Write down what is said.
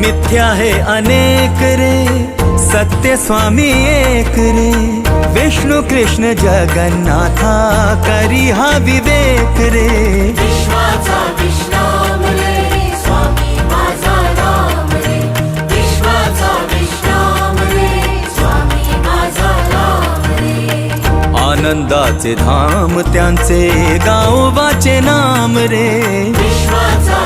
मिथ्या है अनेक रे, सत्य स्वामी एक रे। विष्णु कृष्ण जगन्नाथा करी हा विवेक रे। विश्वाचा विश्राम रे, स्वामी माझा राम रे। विश्वाचा विश्राम रे, स्वामी माझा राम रे। आनंदाचे धाम त्यांचे गावोबाचे नाम रे। विश्वाचा